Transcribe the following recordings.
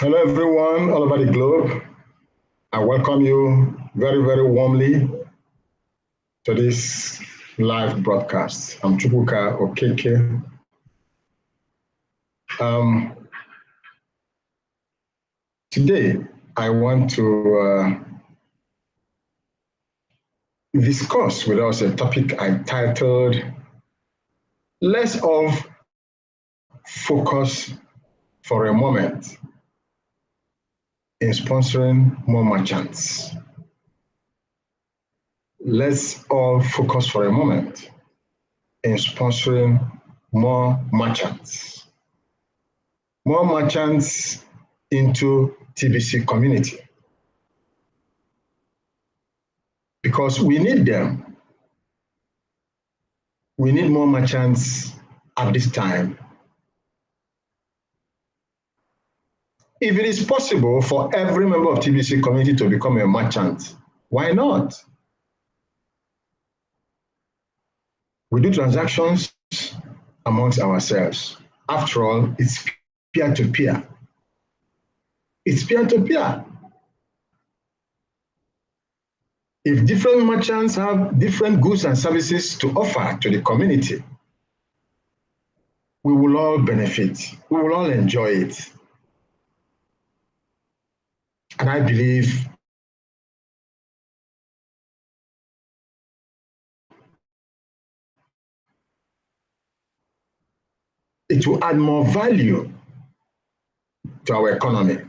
Hello, everyone all over the globe. I welcome you very, very warmly to this live broadcast. I'm Chukwuka Okeke. Today, I want to discuss with us a topic I titled, Less of Focus for a Moment in Sponsoring More Merchants. Let's all focus for a moment in sponsoring more merchants. More merchants into TBC community. Because we need them. We need more merchants at this time. If it is possible for every member of TBC community to become a merchant, why not? We do transactions amongst ourselves. After all, it's peer-to-peer. It's peer-to-peer. If different merchants have different goods and services to offer to the community, we will all benefit. We will all enjoy it. And I believe it will add more value to our economy.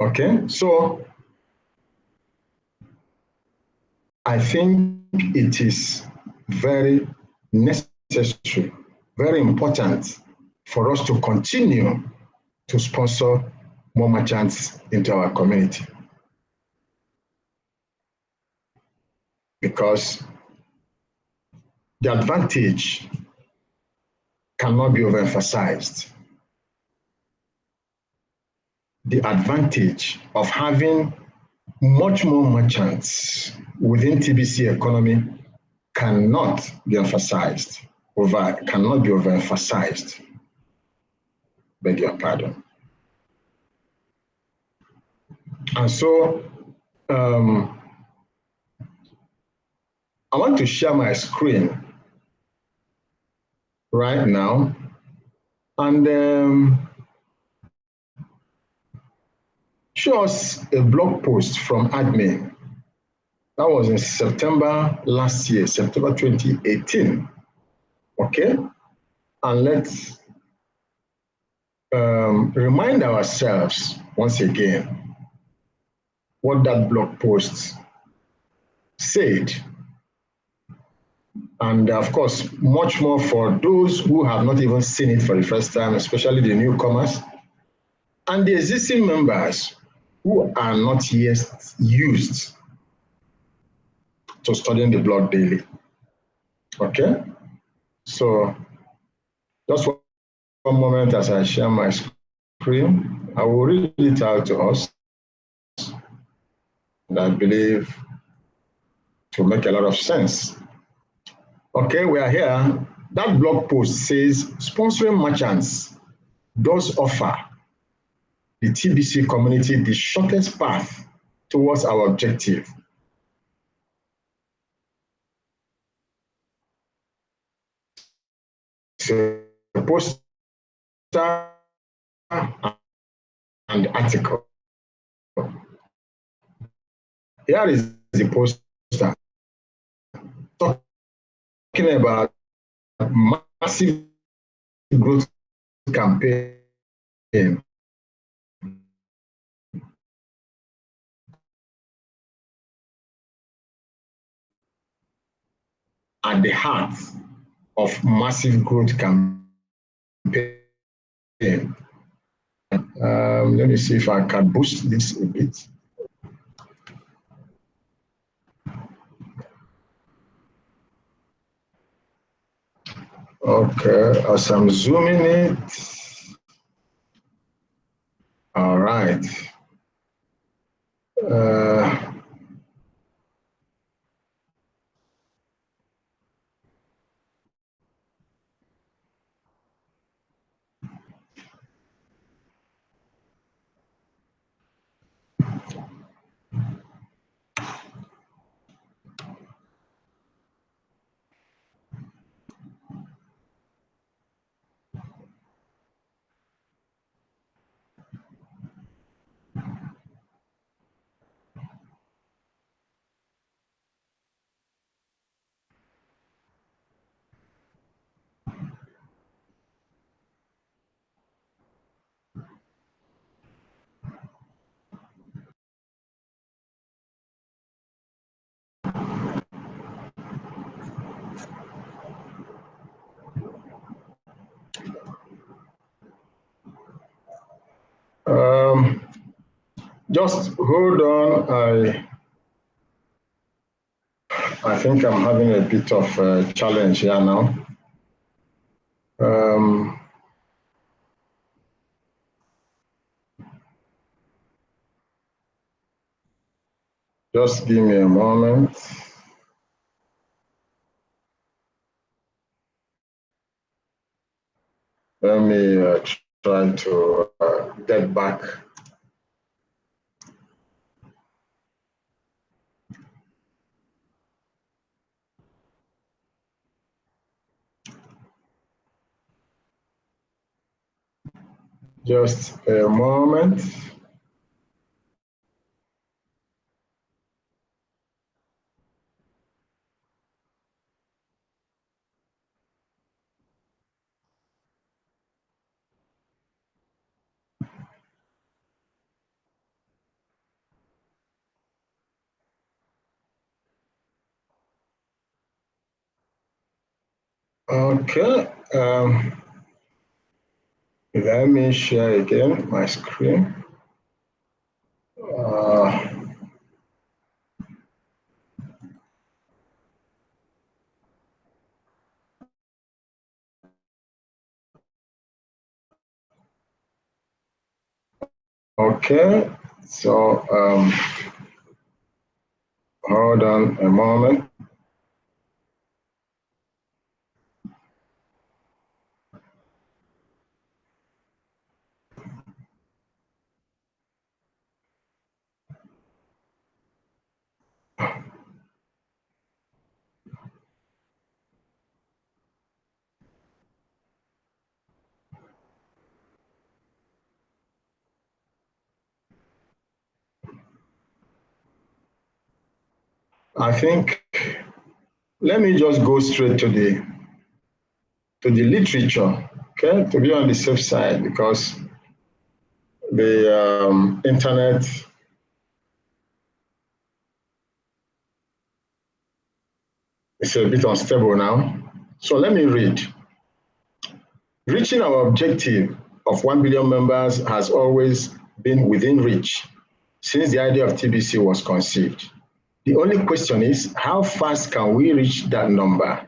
Okay, so I think it is very necessary, very important for us to continue to sponsor more merchants into our community. Because the advantage cannot be overemphasized. The advantage of having much more merchants within TBC economy cannot be emphasized, cannot be overemphasized. Beg your pardon. And so I want to share my screen right now and show us a blog post from admin. That was in September last year, September 2018. Okay? And let's remind ourselves once again what that blog post said. And of course, much more for those who have not even seen it for the first time, especially the newcomers, and the existing members who are not yet used to studying the blog daily. Okay? So just one moment as I share my screen, I will read it out to us. And I believe it will make a lot of sense. Okay, we are here. That blog post says, sponsoring merchants does offer the TBC community the shortest path towards our objective. So, poster and article. Here is the poster talking about massive growth campaign at the heart of massive growth campaign. Let me see if I can boost this a bit. Okay, as I'm zooming it. All right. Just hold on. I think I'm having a bit of a challenge here now. Just give me a moment. Let me try to get back. Just a moment. Okay. Let me share again my screen. Okay, so hold on a moment. I think let me just go straight to the literature, okay, to be on the safe side, because the internet is a bit unstable now. So let me read. Reaching our objective of 1 billion members has always been within reach since the idea of TBC was conceived. The only question is, how fast can we reach that number?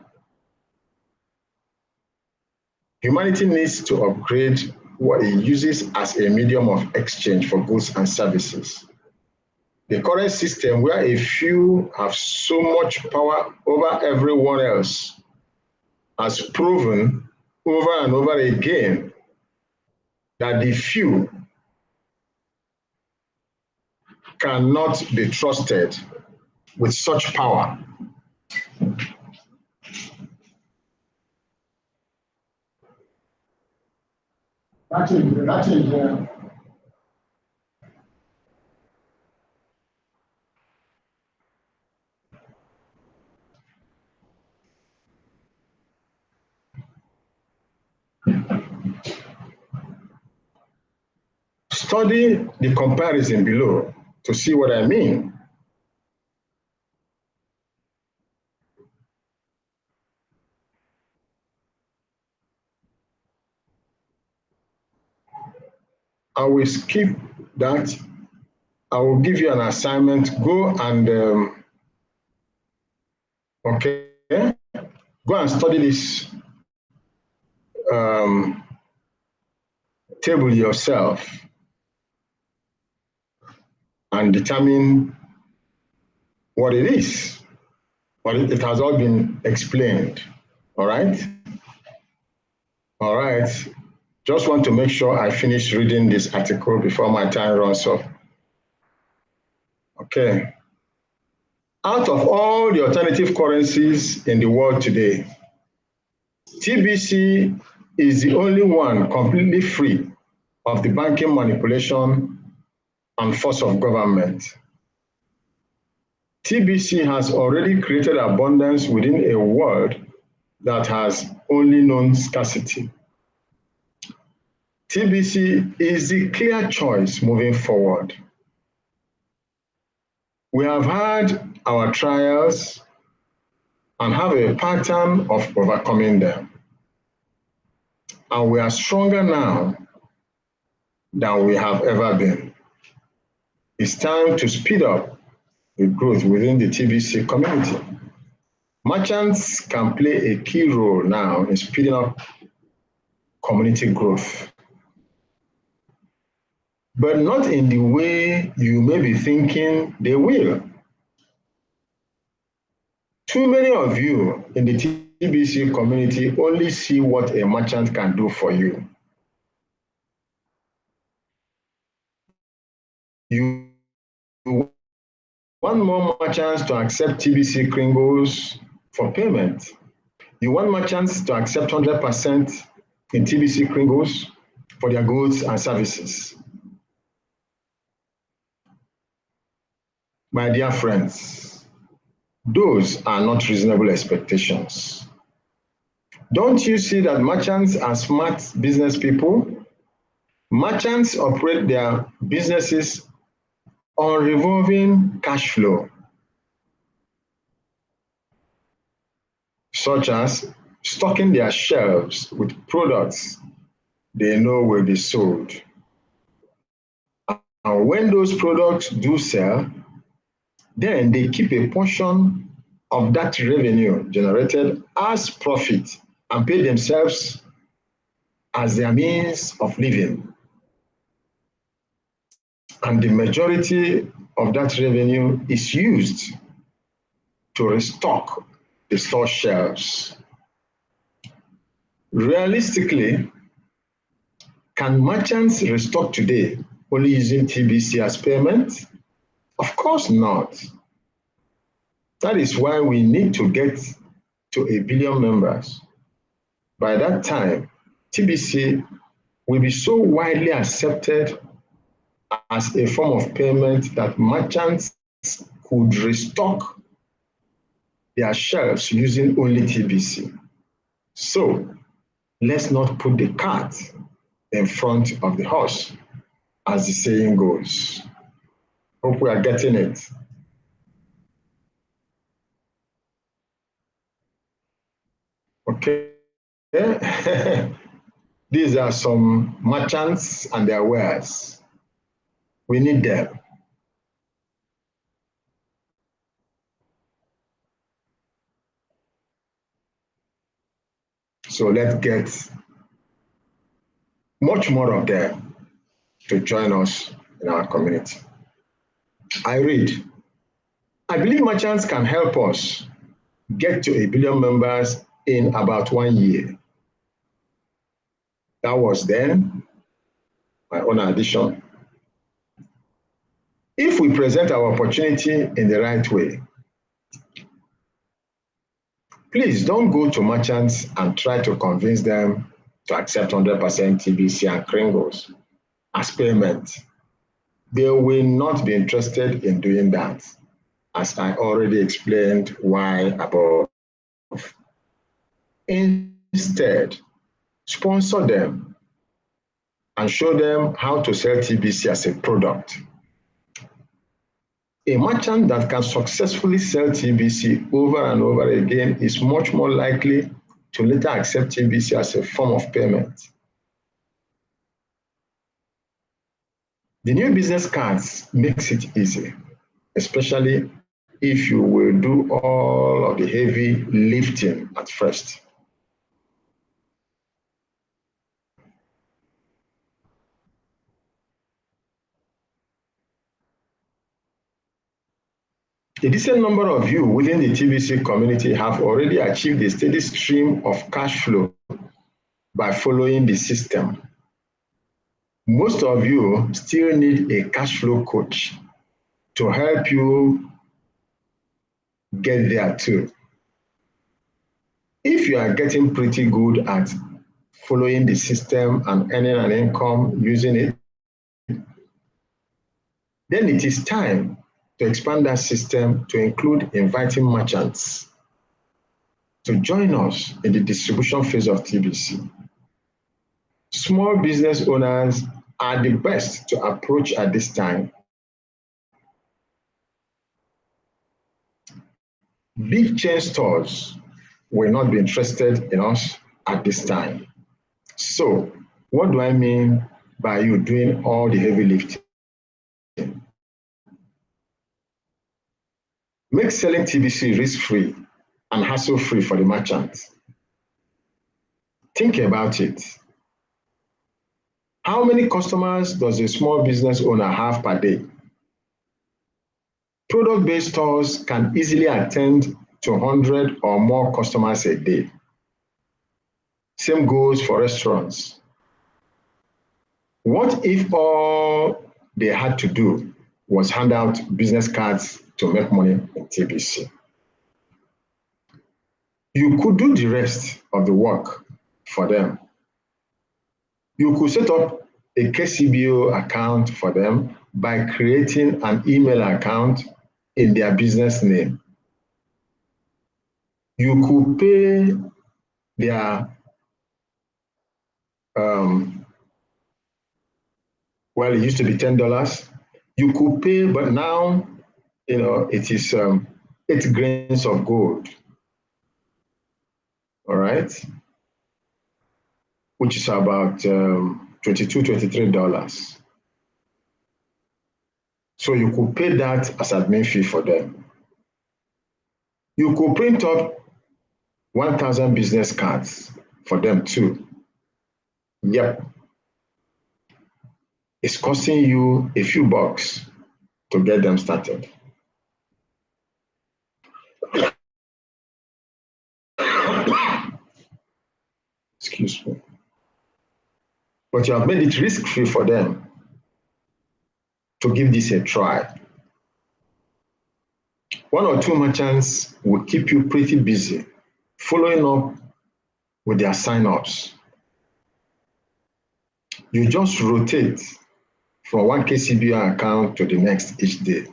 Humanity needs to upgrade what it uses as a medium of exchange for goods and services. The current system, where a few have so much power over everyone else, has proven over and over again that the few cannot be trusted with such power. Study the comparison below to see what I mean. I will skip that. I will give you an assignment. Go and okay, go and study this table yourself and determine what it is. But it has all been explained. All right. All right. Just want to make sure I finish reading this article before my time runs off. Okay. Out of all the alternative currencies in the world today, TBC is the only one completely free of the banking manipulation and force of government. TBC has already created abundance within a world that has only known scarcity. TBC is the clear choice moving forward. We have had our trials and have a pattern of overcoming them. And we are stronger now than we have ever been. It's time to speed up the growth within the TBC community. Merchants can play a key role now in speeding up community growth, but not in the way you may be thinking they will. Too many of you in the TBC community only see what a merchant can do for you. You want more merchants to accept TBC Kringles for payment. You want merchants to accept 100% in TBC Kringles for their goods and services. My dear friends, those are not reasonable expectations. Don't you see that merchants are smart business people? Merchants operate their businesses on revolving cash flow, such as stocking their shelves with products they know will be sold. And when those products do sell, then they keep a portion of that revenue generated as profit and pay themselves as their means of living. And the majority of that revenue is used to restock the store shelves. Realistically, can merchants restock today only using TBC as payment? Of course not. That is why we need to get to 1 billion members. By that time, TBC will be so widely accepted as a form of payment that merchants could restock their shelves using only TBC. So let's not put the cart in front of the horse, as the saying goes. Hope we are getting it. Okay. These are some merchants and their wares. We need them. So let's get much more of them to join us in our community. I read, I believe merchants can help us get to 1 billion members in about 1 year. That was then my own addition. If we present our opportunity in the right way, please don't go to merchants and try to convince them to accept 100% TBC and Kringles as payment. They will not be interested in doing that, as I already explained why above. Instead, sponsor them and show them how to sell TBC as a product. A merchant that can successfully sell TBC over and over again is much more likely to later accept TBC as a form of payment. The new business cards makes it easy, especially if you will do all of the heavy lifting at first. A decent number of you within the TBC community have already achieved a steady stream of cash flow by following the system. Most of you still need a cash flow coach to help you get there too. If you are getting pretty good at following the system and earning an income using it, then it is time to expand that system to include inviting merchants to join us in the distribution phase of TBC. Small business owners are the best to approach at this time. Big chain stores will not be interested in us at this time. So, what do I mean by you doing all the heavy lifting? Make selling TBC risk-free and hassle-free for the merchant. Think about it. How many customers does a small business owner have per day? Product-based stores can easily attend to 100 or more customers a day. Same goes for restaurants. What if all they had to do was hand out business cards to make money in TBC? You could do the rest of the work for them. You could set up a KCBO account for them by creating an email account in their business name. You could pay their, well, it used to be $10. You could pay, but now, it is 8 grains of gold. All right, which is about $22, $23. So you could pay that as admin fee for them. You could print up 1,000 business cards for them too. Yep. It's costing you a few bucks to get them started. Excuse me. But you have made it risk-free for them to give this a try. 1 or 2 merchants will keep you pretty busy following up with their sign-ups. You just rotate from one KCBO account to the next each day,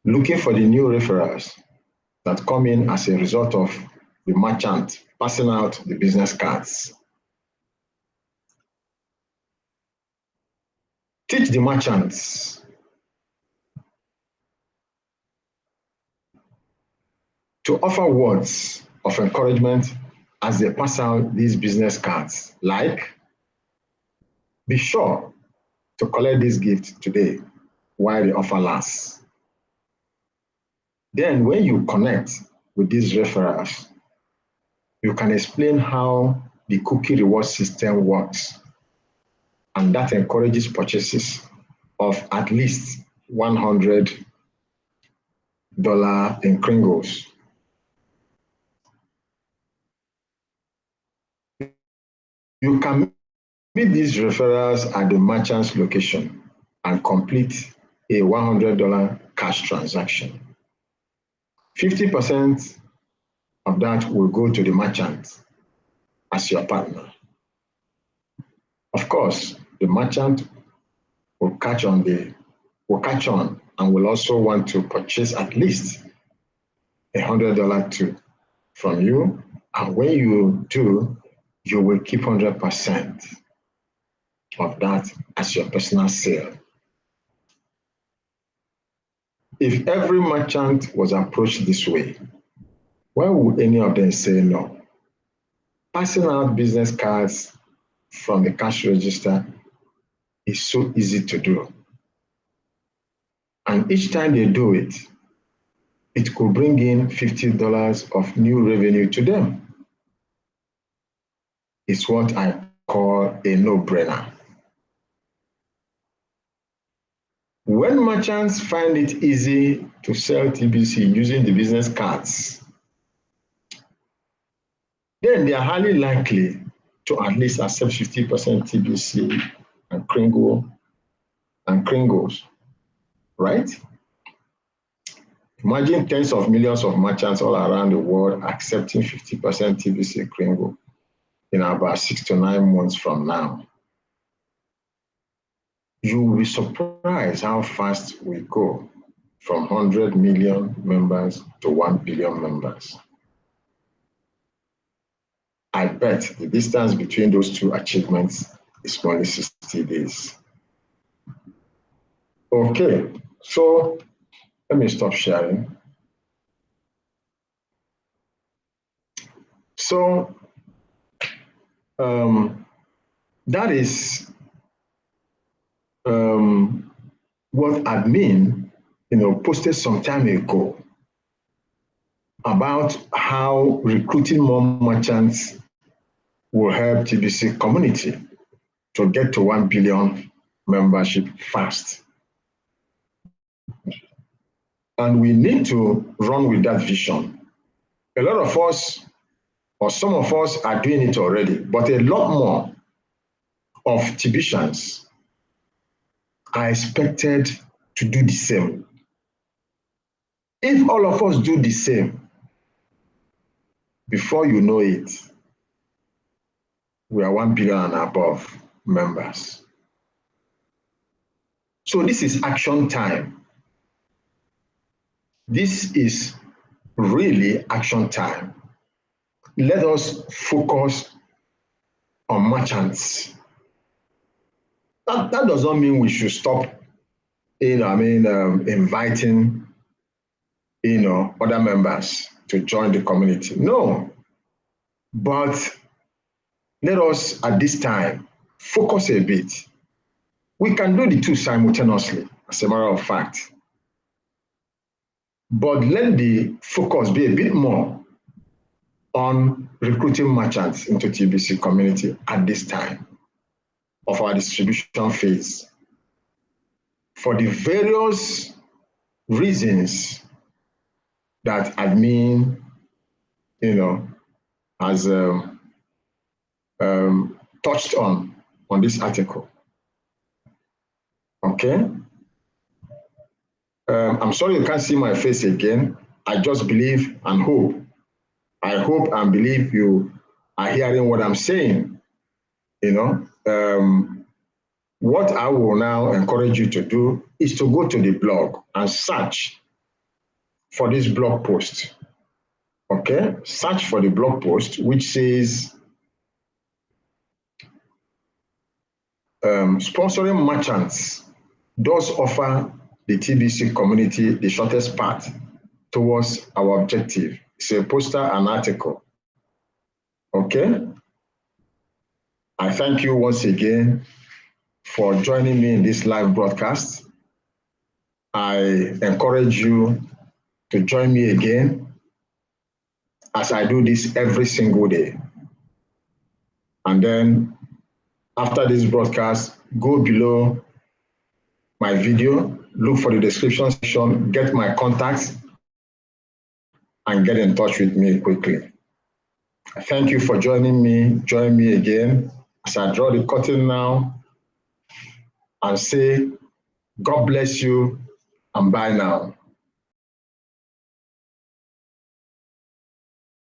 looking for the new referrals that come in as a result of the merchant passing out the business cards. Teach the merchants to offer words of encouragement as they pass out these business cards, like, be sure to collect this gift today while the offer lasts. Then when you connect with these referrals, you can explain how the cookie reward system works, and that encourages purchases of at least $100 in Kringles. You can meet these referrals at the merchant's location and complete a $100 cash transaction. 50% of that will go to the merchant as your partner. Of course, the merchant will catch on and will also want to purchase at least $100 too from you. And when you do, you will keep 100% of that as your personal sale. If every merchant was approached this way, why would any of them say no? Passing out business cards from the cash register is so easy to do. And each time they do it, it could bring in $50 of new revenue to them. It's what I call a no-brainer. When merchants find it easy to sell TBC using the business cards, then they are highly likely to at least accept 50% TBC and Kringles, right? Imagine tens of millions of merchants all around the world accepting 50% TBC Kringle in about 6 to 9 months from now. You will be surprised how fast we go from 100 million members to 1 billion members. I bet the distance between those two achievements is only 60 days. Okay, so let me stop sharing. So that is what admin, posted some time ago about how recruiting more merchants will help TBC community to get to 1 billion membership fast. And we need to run with that vision. A lot of us, or some of us, are doing it already, but a lot more of TBCians are expected to do the same. If all of us do the same, before you know it, we are 1 billion and above members. So this is action time. This is really action time. Let us focus on merchants. That does not mean we should stop, inviting, other members to join the community. No, but let us at this time focus a bit. We can do the two simultaneously, as a matter of fact. But let the focus be a bit more on recruiting merchants into TBC community at this time of our distribution phase, for the various reasons that admin, has touched on this article. Okay. I'm sorry you can't see my face again. I just believe and hope. I hope and believe you are hearing what I'm saying. What I will now encourage you to do is to go to the blog and search for this blog post. Okay? Search for the blog post which says sponsoring merchants does offer the TBC community the shortest path towards our objective. It's a poster and article. Okay? I thank you once again for joining me in this live broadcast. I encourage you to join me again as I do this every single day. And then after this broadcast, go below my video, look for the description section, get my contacts, and get in touch with me quickly. Thank you for joining me. Join me again as I draw the curtain now and say, God bless you and bye now.